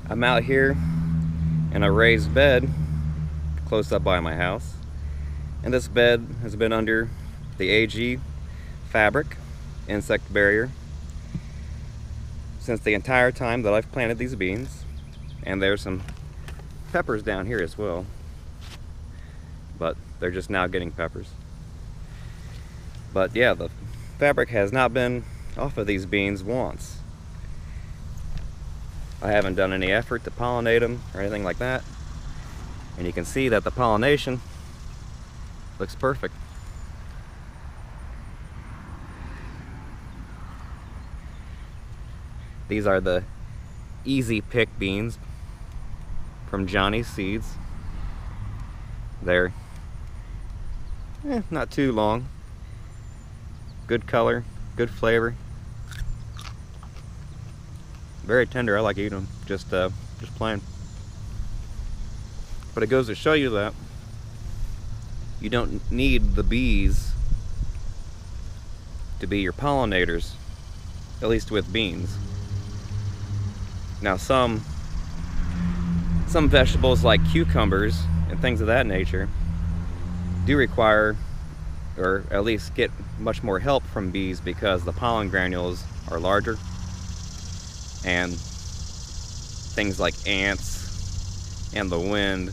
I'm out here in a raised bed close up by my house, and this bed has been under the AGfabric insect barrier since the entire time that I've planted these beans. And there's some peppers down here as well, but they're just now getting peppers. But yeah, the fabric has not been off of these beans once. I haven't done any effort to pollinate them or anything like that. And you can see that the pollination looks perfect. These are the Easy Pick beans from Johnny's Seeds. They're not too long. Good color, good flavor. Very tender. I like eating them just plain. But it goes to show you that you don't need the bees to be your pollinators, at least with beans. Now some vegetables like cucumbers and things of that nature do require, or at least get much more help from bees, because the pollen granules are larger, and things like ants and the wind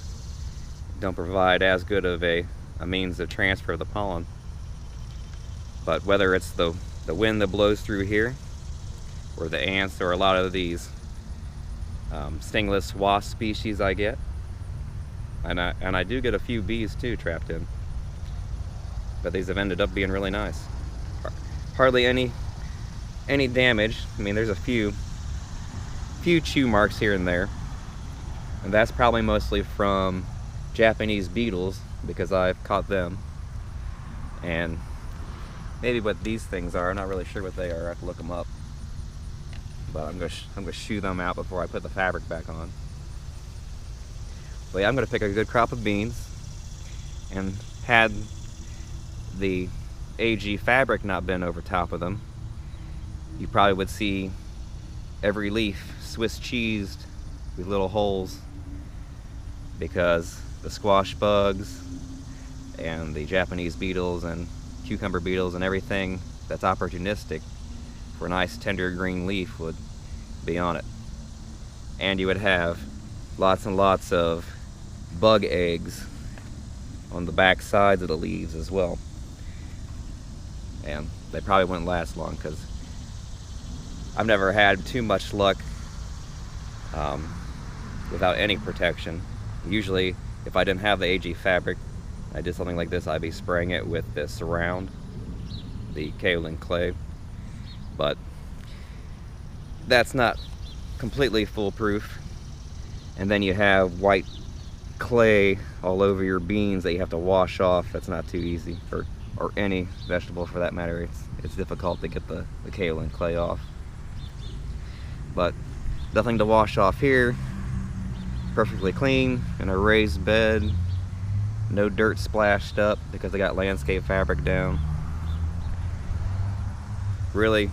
don't provide as good of a means to transfer the pollen. But whether it's the wind that blows through here, or the ants, or a lot of these stingless wasp species I get, and I do get a few bees too trapped in, but these have ended up being really nice. Hardly any damage. I mean, there's a few chew marks here and there, and that's probably mostly from Japanese beetles, because I've caught them. And maybe what these things are, I'm not really sure what they are. I have to look them up. But I'm gonna shoo them out before I put the fabric back on. But yeah, I'm gonna pick a good crop of beans, and had the AGfabric not been over top of them, you probably would see every leaf Swiss cheesed with little holes, because the squash bugs and the Japanese beetles and cucumber beetles and everything that's opportunistic for a nice tender green leaf would be on it. And you would have lots and lots of bug eggs on the back sides of the leaves as well. And they probably wouldn't last long, because I've never had too much luck without any protection. Usually, if I didn't have the AGfabric, I did something like this, I'd be spraying it with the Surround, the kaolin clay. But that's not completely foolproof. And then you have white clay all over your beans that you have to wash off. That's not too easy, or any vegetable for that matter. It's difficult to get the kaolin clay off. But nothing to wash off here. Perfectly clean in a raised bed. No dirt splashed up because I got landscape fabric down. Really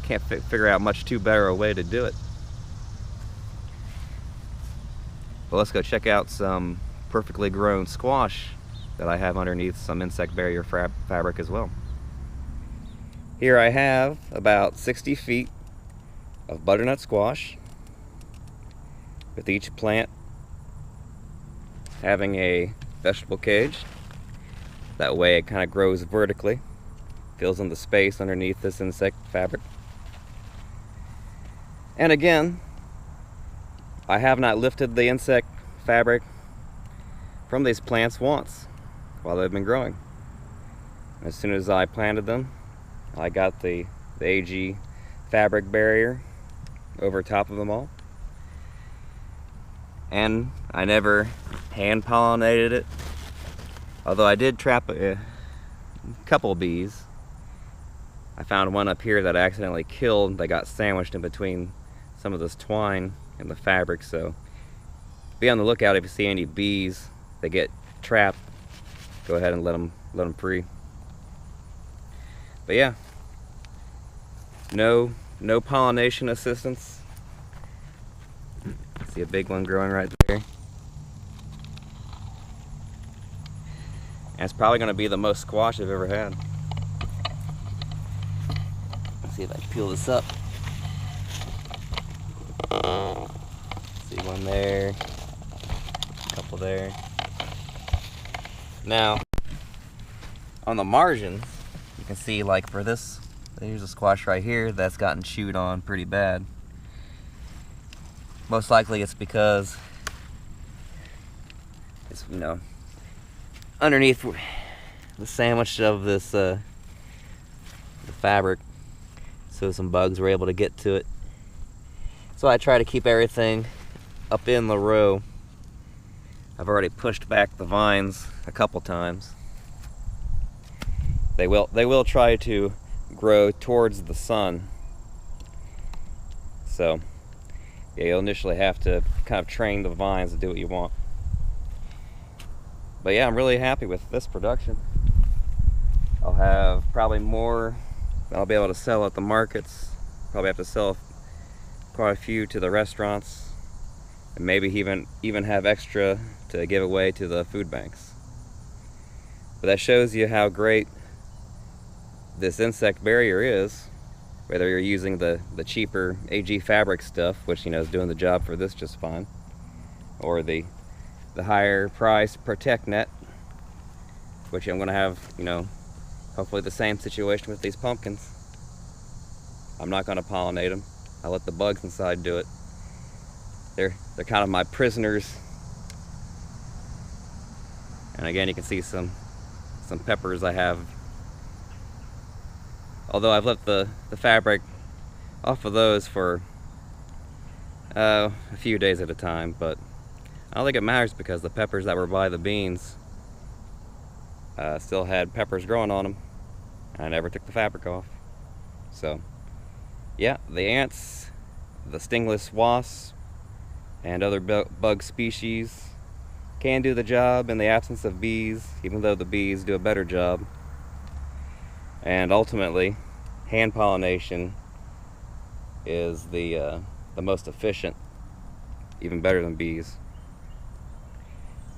can't figure out much too better a way to do it. But let's go check out some perfectly grown squash that I have underneath some insect barrier fabric as well. Here I have about 60 feet of butternut squash, with each plant having a vegetable cage. That way it kind of grows vertically, fills in the space underneath this insect fabric. And again, I have not lifted the insect fabric from these plants once while they've been growing. As soon as I planted them, I got the AGfabric barrier over top of them all. And I never hand pollinated it, although I did trap a couple bees. I found one up here that I accidentally killed. They got sandwiched in between some of this twine and the fabric, so be on the lookout if you see any bees that get trapped. Go ahead and let them free. But yeah, no pollination assistance See a big one growing right there. And it's probably going to be the most squash I've ever had. Let's see if I can peel this up. See one there, a couple there. Now, on the margins, you can see, like for this, there's a squash right here that's gotten chewed on pretty bad. Most likely it's because it's, you know, underneath the sandwich of this the fabric, so some bugs were able to get to it. So I try to keep everything up in the row. I've already pushed back the vines a couple times. They will try to grow towards the sun. So yeah, you'll initially have to kind of train the vines to do what you want. But yeah, I'm really happy with this production. I'll have probably more I'll be able to sell at the markets. Probably have to sell quite a few to the restaurants, and maybe even have extra to give away to the food banks. But that shows you how great this insect barrier is, whether you're using the cheaper AGfabric stuff, which, you know, is doing the job for this just fine, or the higher price Protect Net, which I'm gonna have, you know, hopefully the same situation with these pumpkins. I'm not gonna pollinate them. I let the bugs inside do it. They're kind of my prisoners. And again, you can see some peppers I have. Although I've left the fabric off of those for a few days at a time, but I don't think it matters because the peppers that were by the beans still had peppers growing on them. I never took the fabric off. So yeah, the ants, the stingless wasps, and other bug species can do the job in the absence of bees, even though the bees do a better job. And ultimately, hand pollination is the most efficient, even better than bees.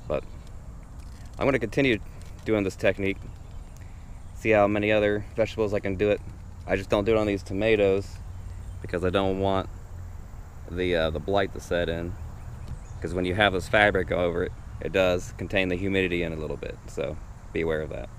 But I'm going to continue doing this technique, see how many other vegetables I can do it. I just don't do it on these tomatoes because I don't want the blight to set in. Because when you have this fabric over it, it does contain the humidity in a little bit, so be aware of that.